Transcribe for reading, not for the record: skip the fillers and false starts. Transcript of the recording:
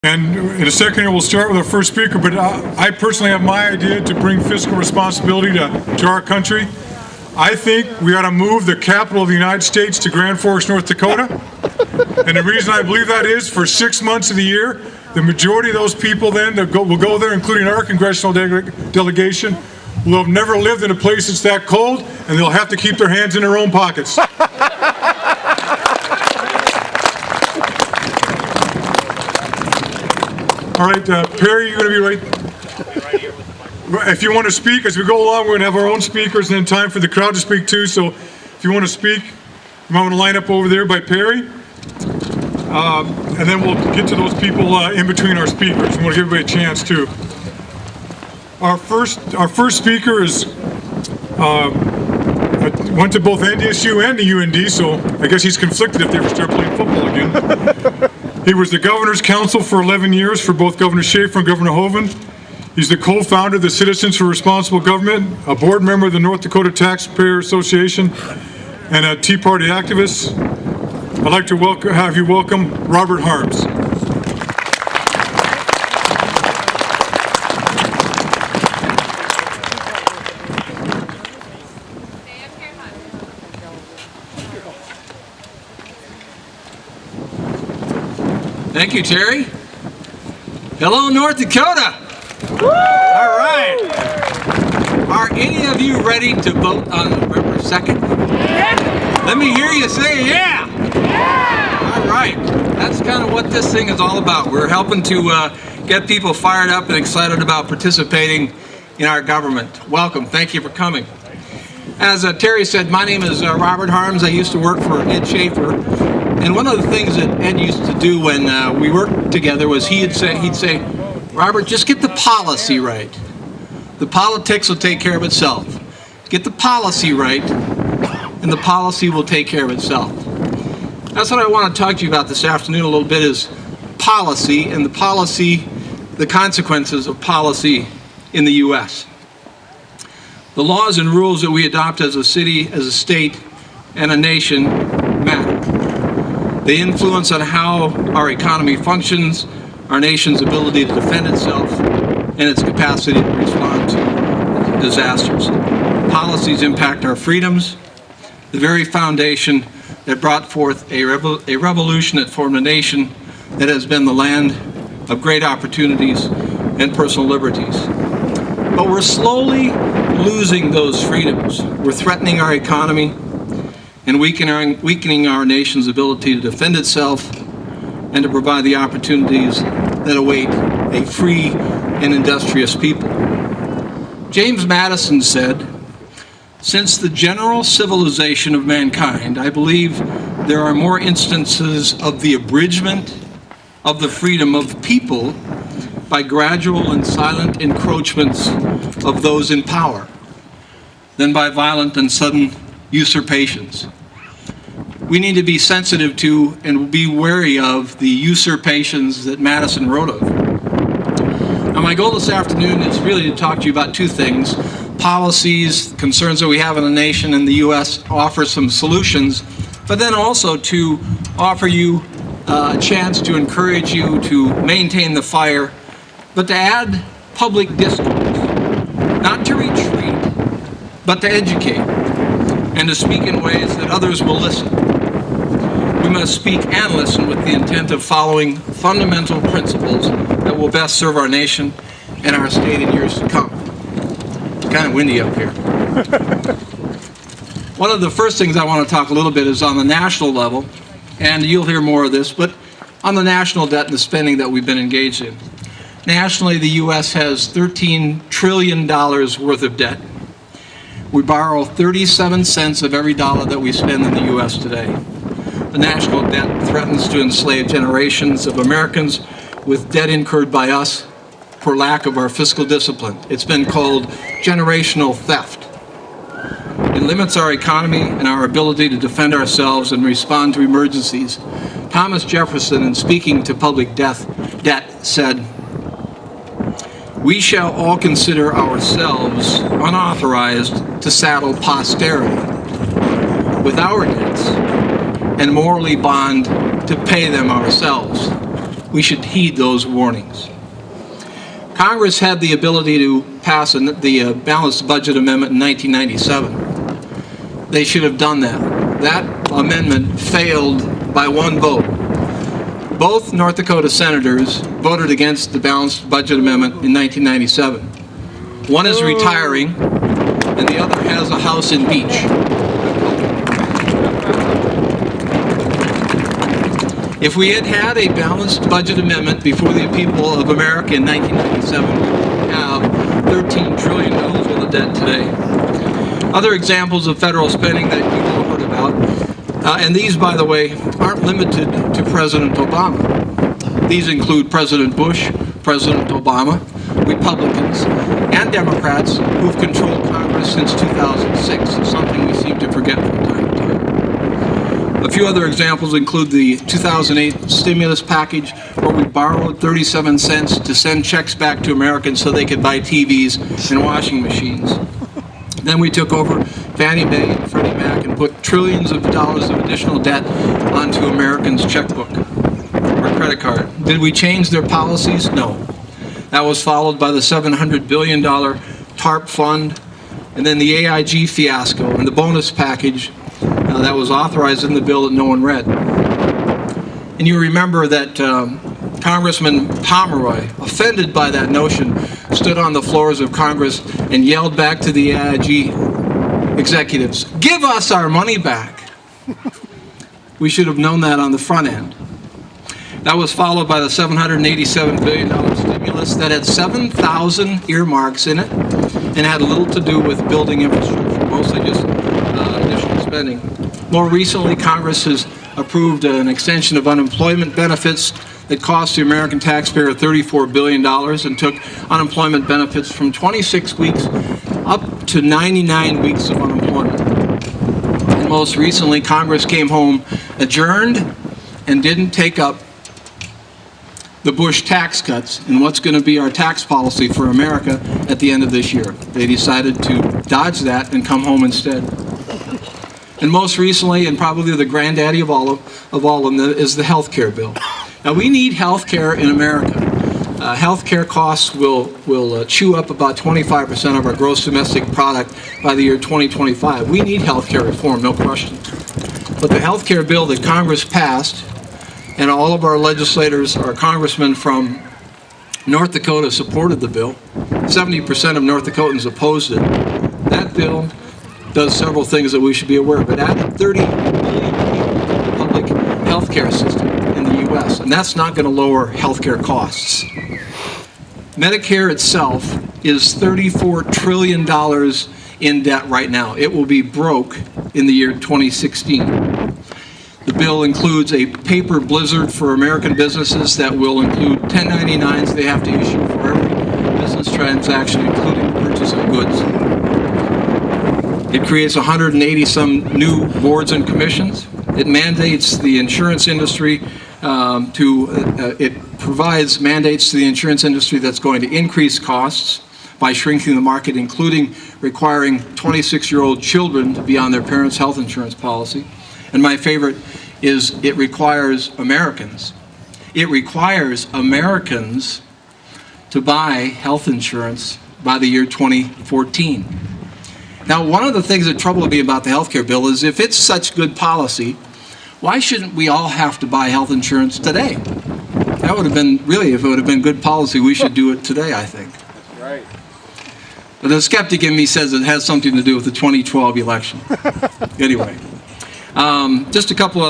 And in a second, we'll start with our first speaker, but I personally have my idea to bring fiscal responsibility to our country. I think we ought to move the capital of the United States to Grand Forks, North Dakota. And the reason I believe that is for 6 months of the year, the majority of those people then that will go there, including our congressional delegation, will have never lived in a place that's that cold, and they'll have to keep their hands in their own pockets. All right, Perry, you're going to be right here with the mic. If you want to speak, as we go along, we're going to have our own speakers and then time for the crowd to speak too. So if you want to speak, you might want to line up over there by Perry. And then we'll get to those people in between our speakers. We want to give everybody a chance too. Our first speaker is went to both NDSU and the UND, so I guess he's conflicted if they ever start playing football again. He was the governor's counsel for 11 years for both Governor Schaefer and Governor Hoeven. He's the co-founder of the Citizens for Responsible Government, a board member of the North Dakota Taxpayer Association, and a Tea Party activist. I'd like to have you welcome Robert Harms. Thank you, Terry. Hello, North Dakota. All right. Are any of you ready to vote on November 2nd? Yeah. Let me hear you say yeah. Yeah. All right. That's kind of what this thing is all about. We're helping to get people fired up and excited about participating in our government. Welcome. Thank you for coming. As Terry said, my name is Robert Harms. I used to work for Ed Schaefer. And one of the things that Ed used to do when we worked together was he'd say, Robert, just get the policy right. The politics will take care of itself. Get the policy right, and the policy will take care of itself. That's what I want to talk to you about this afternoon a little bit is policy and the consequences of policy in the U.S. The laws and rules that we adopt as a city, as a state, and a nation matter. They influence on how our economy functions, our nation's ability to defend itself, and its capacity to respond to disasters. Policies impact our freedoms, the very foundation that brought forth a revolution that formed a nation that has been the land of great opportunities and personal liberties. But we're slowly losing those freedoms. We're threatening our economy and weakening our nation's ability to defend itself and to provide the opportunities that await a free and industrious people. James Madison said, "Since the general civilization of mankind, I believe there are more instances of the abridgment of the freedom of people by gradual and silent encroachments of those in power than by violent and sudden usurpations." We need to be sensitive to and be wary of the usurpations that Madison wrote of. Now, my goal this afternoon is really to talk to you about two things: policies, concerns that we have in the nation and the U.S., offer some solutions, but then also to offer you a chance to encourage you to maintain the fire, but to add public discourse, not to retreat, but to educate, and to speak in ways that others will listen. We must speak and listen with the intent of following fundamental principles that will best serve our nation and our state in years to come. It's kind of windy up here. One of the first things I want to talk a little bit is on the national level, and you'll hear more of this, but on the national debt and the spending that we've been engaged in. Nationally, the U.S. has $13 trillion worth of debt. We borrow 37 cents of every dollar that we spend in the U.S. today. The national debt threatens to enslave generations of Americans with debt incurred by us for lack of our fiscal discipline. It's been called generational theft. It limits our economy and our ability to defend ourselves and respond to emergencies. Thomas Jefferson, in speaking to public debt, said, "We shall all consider ourselves unauthorized to saddle posterity with our debts and morally bond to pay them ourselves." We should heed those warnings. Congress had the ability to pass the balanced budget amendment in 1997. They should have done that. That amendment failed by one vote. Both North Dakota senators voted against the balanced budget amendment in 1997. One is retiring, and the other has a house in Beach. If we had had a balanced budget amendment before the people of America in 1997, we would have $13 trillion worth of debt today. Other examples of federal spending that you've all heard about, and these, by the way, aren't limited to President Obama. These include President Bush, President Obama, Republicans, and Democrats who've controlled Congress since 2006, something we seem to forget from time to time. A few other examples include the 2008 stimulus package, where we borrowed 37 cents to send checks back to Americans so they could buy TVs and washing machines. Then we took over Fannie Mae and Freddie Mac and put trillions of dollars of additional debt onto Americans' checkbook or credit card. Did we change their policies? No. That was followed by the $700 billion TARP fund, and then the AIG fiasco and the bonus package that was authorized in the bill that no one read. And you remember that Congressman Pomeroy, offended by that notion, stood on the floors of Congress and yelled back to the AIG executives, "Give us our money back." We should have known that on the front end. That was followed by the $787 billion stimulus that had 7,000 earmarks in it and had little to do with building infrastructure, mostly just additional spending. More recently, Congress has approved an extension of unemployment benefits that cost the American taxpayer $34 billion and took unemployment benefits from 26 weeks up to 99 weeks of unemployment. And most recently, Congress came home adjourned and didn't take up the Bush tax cuts and what's going to be our tax policy for America at the end of this year. They decided to dodge that and come home instead. And most recently, and probably the granddaddy of all of them, is the health care bill. Now, we need health care in America. Health care costs will chew up about 25% of our gross domestic product by the year 2025. We need health care reform, no question. But the health care bill that Congress passed, and all of our legislators, our congressmen from North Dakota supported the bill. 70% of North Dakotans opposed it. That bill does several things that we should be aware of. It added 30 million people to the public health care system in the U.S., and that's not going to lower health care costs. Medicare itself is $34 trillion in debt right now. It will be broke in the year 2016. The bill includes a paper blizzard for American businesses that will include 1099s they have to issue for every business transaction, including the purchase of goods. It creates 180-some new boards and commissions. It mandates the insurance industry it provides mandates to the insurance industry that's going to increase costs by shrinking the market, including requiring 26-year-old children to be on their parents' health insurance policy. And my favorite is it requires Americans. It requires Americans to buy health insurance by the year 2014. Now, one of the things that troubled me about the health care bill is if it's such good policy, why shouldn't we all have to buy health insurance today? That would have been, really, if it would have been good policy, we should do it today, I think. That's right. But the skeptic in me says it has something to do with the 2012 election. Anyway, just a couple of